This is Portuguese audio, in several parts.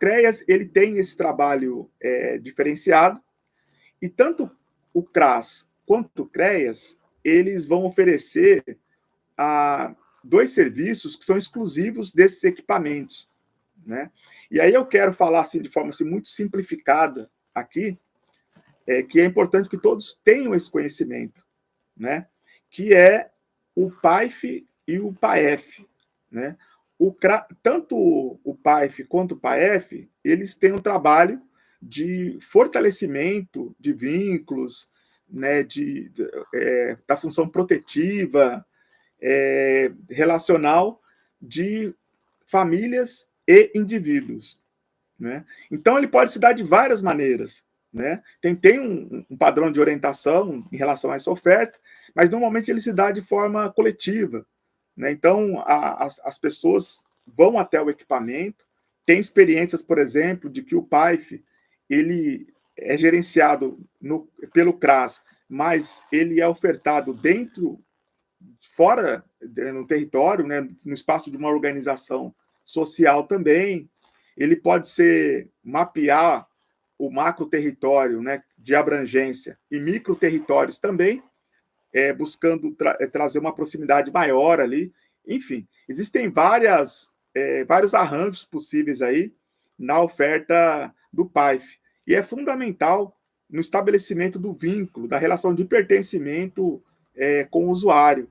CREAS ele tem esse trabalho diferenciado, e tanto o CRAS quanto o CREAS, eles vão oferecer dois serviços que são exclusivos desses equipamentos, né? E aí eu quero falar assim, de forma assim, muito simplificada aqui, que é importante que todos tenham esse conhecimento, né? Que é o PAIF e o PAEF, né? Tanto o PAIF quanto o PAEF, eles têm um trabalho de fortalecimento de vínculos, né, da função protetiva, relacional de famílias e indivíduos, né? Então, ele pode se dar de várias maneiras, né? Tem um padrão de orientação em relação a essa oferta, mas normalmente ele se dá de forma coletiva, né? Então, as pessoas vão até o equipamento, tem experiências, por exemplo, de que o PAIF ele é gerenciado pelo CRAS, mas ele é ofertado fora, no território, né, no espaço de uma organização social também. Ele pode mapear o macro território, né, de abrangência, e micro territórios também, buscando trazer uma proximidade maior ali. Enfim, existem vários arranjos possíveis aí na oferta do PAIF. E é fundamental no estabelecimento do vínculo, da relação de pertencimento com o usuário,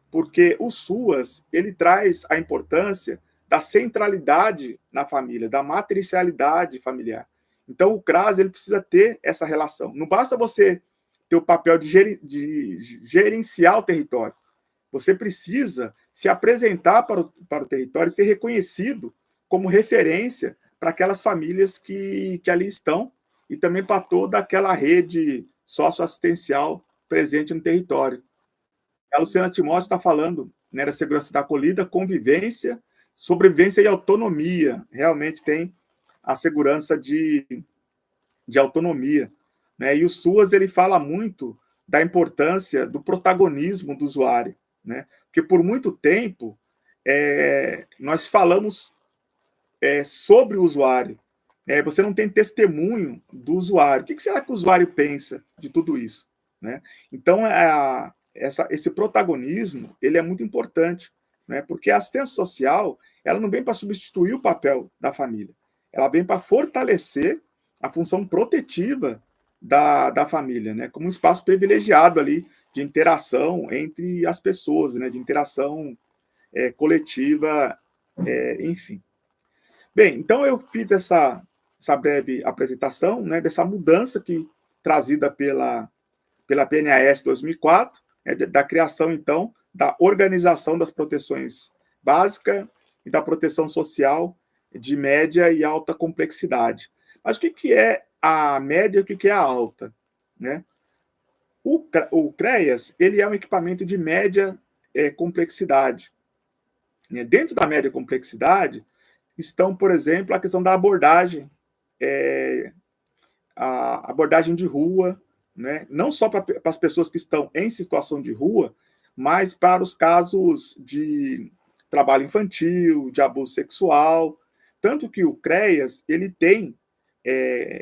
porque o SUAS ele traz a importância da centralidade na família, da matricialidade familiar. Então, o CRAS ele precisa ter essa relação. Não basta você ter o papel de gerenciar o território. Você precisa se apresentar para o território e ser reconhecido como referência para aquelas famílias que ali estão e também para toda aquela rede socioassistencial presente no território. A Luciana Timóteo está falando, né, da segurança da acolhida, convivência, sobrevivência e autonomia. Realmente tem a segurança de autonomia, né? E o SUAS ele fala muito da importância do protagonismo do usuário, né? Porque por muito tempo nós falamos sobre o usuário, você não tem testemunho do usuário. O que será que o usuário pensa de tudo isso, né? Então, esse protagonismo ele é muito importante, né? Porque a assistência social ela não vem para substituir o papel da família, ela vem para fortalecer a função protetiva da família, né? Como um espaço privilegiado ali de interação entre as pessoas, né? De interação coletiva, enfim. Bem, então eu fiz essa breve apresentação, né, dessa mudança trazida pela PNAS 2004, da criação, então, da organização das proteções básica e da proteção social de média e alta complexidade. Mas o que é a média e o que é a alta, né? O CREAS ele é um equipamento de média complexidade. Dentro da média complexidade estão, por exemplo, a questão da abordagem, a abordagem de rua, né? Não só para as pessoas que estão em situação de rua, mas para os casos de trabalho infantil, de abuso sexual. Tanto que o CREAS ele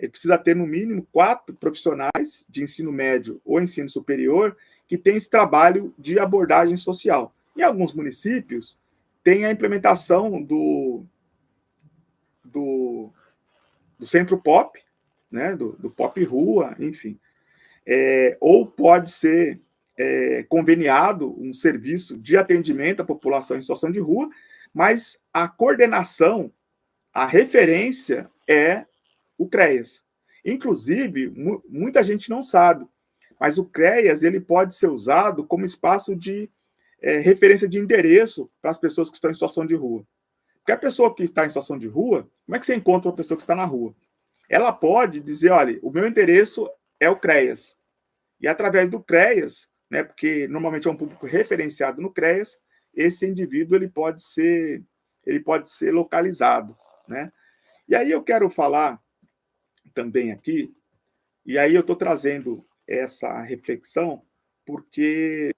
precisa ter no mínimo 4 profissionais de ensino médio ou ensino superior que têm esse trabalho de abordagem social. Em alguns municípios, tem a implementação do Centro Pop, né, do Pop Rua, enfim. Ou pode ser conveniado um serviço de atendimento à população em situação de rua, mas a coordenação, a referência é o CREAS. Inclusive, muita gente não sabe, mas o CREAS ele pode ser usado como espaço de referência de endereço para as pessoas que estão em situação de rua. Porque a pessoa que está em situação de rua, como é que você encontra uma pessoa que está na rua? Ela pode dizer, olha, o meu endereço é o CREAS. E através do CREAS, né, porque normalmente é um público referenciado no CREAS, esse indivíduo ele pode ser localizado, né? E aí eu quero falar também aqui, e aí eu estou trazendo essa reflexão porque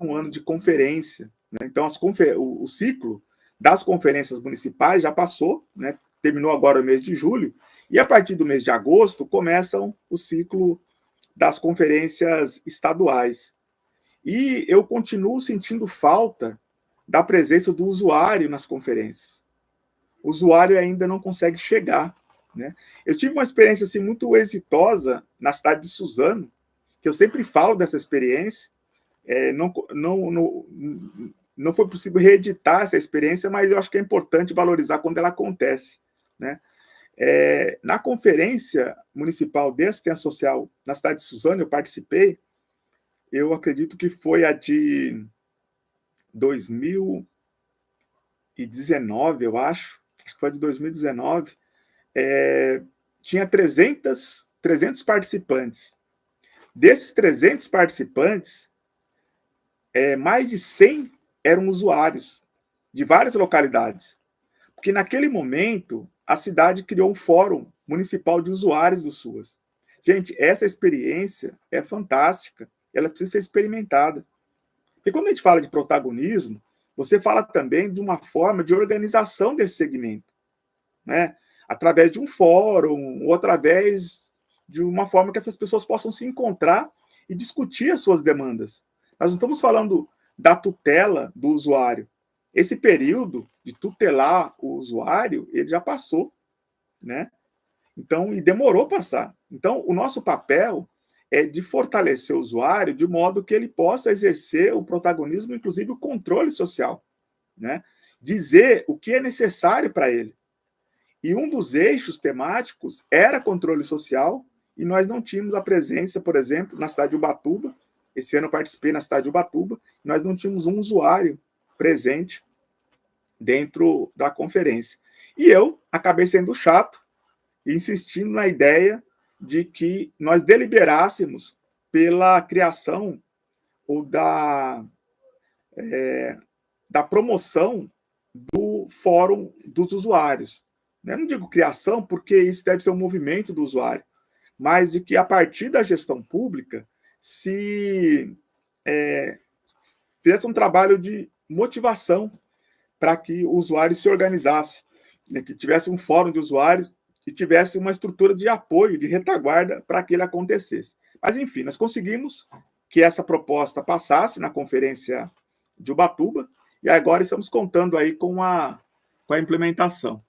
é um ano de conferência, né? Então o ciclo das conferências municipais já passou, né? terminou agora o mês de julho, e a partir do mês de agosto começam o ciclo das conferências estaduais. E eu continuo sentindo falta da presença do usuário nas conferências. O usuário ainda não consegue chegar, né? Eu tive uma experiência assim, muito exitosa na cidade de Suzano, que eu sempre falo dessa experiência. Não foi possível reeditar essa experiência, mas eu acho que é importante valorizar quando ela acontece, né? Na Conferência Municipal de Assistência Social na cidade de Suzano, eu participei, eu acredito que foi a de 2019, eu acho que foi de 2019, tinha 300 participantes. Desses 300 participantes, mais de 100 eram usuários de várias localidades. Porque naquele momento, a cidade criou um fórum municipal de usuários do SUAS. Gente, essa experiência é fantástica, ela precisa ser experimentada. E quando a gente fala de protagonismo, você fala também de uma forma de organização desse segmento, né? Através de um fórum, ou através de uma forma que essas pessoas possam se encontrar e discutir as suas demandas. Nós não estamos falando da tutela do usuário. Esse período de tutelar o usuário, ele já passou, né? Então, e demorou passar. Então, o nosso papel é de fortalecer o usuário de modo que ele possa exercer o protagonismo, inclusive o controle social, né? Dizer o que é necessário para ele. E um dos eixos temáticos era controle social, e nós não tínhamos a presença, por exemplo, na cidade de Ubatuba. Esse ano eu participei na cidade de Ubatuba, e nós não tínhamos um usuário presente dentro da conferência. E eu acabei sendo chato, insistindo na ideia de que nós deliberássemos pela criação ou da promoção do Fórum dos Usuários. Eu não digo criação, porque isso deve ser um movimento do usuário, mas de que a partir da gestão pública se fizesse um trabalho de motivação para que o usuário se organizasse, né, que tivesse um fórum de usuários e tivesse uma estrutura de apoio, de retaguarda para que ele acontecesse. Mas, enfim, nós conseguimos que essa proposta passasse na conferência de Ubatuba e agora estamos contando aí com a implementação.